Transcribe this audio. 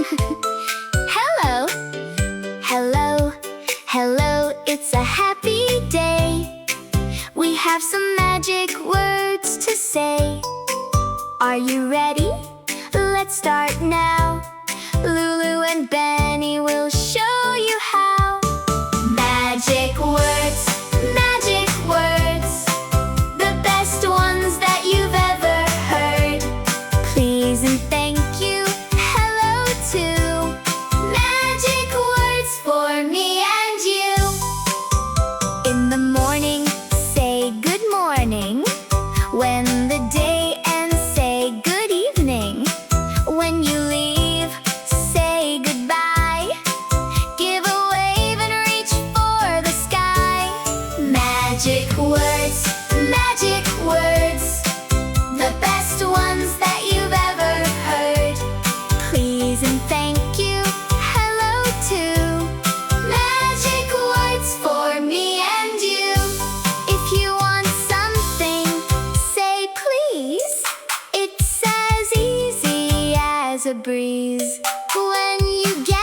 Hello, hello, hello, it's a happy day. We have some magic words to say. Are you ready? Let's start now. Lulu and Benny will show you how. Magic words, the best ones that you've ever heard. Please and thank you, hello too. Magic words for me and you. In the morning, say good morning. When the day ends, say good evening. When you leave, say goodbye. Give a wave and reach for the sky. Magic words, the best ones that you've ever heard. Please and thank you, hello too. Magic words for me and you. If you want something, say please. It's as easy as a breeze. When you get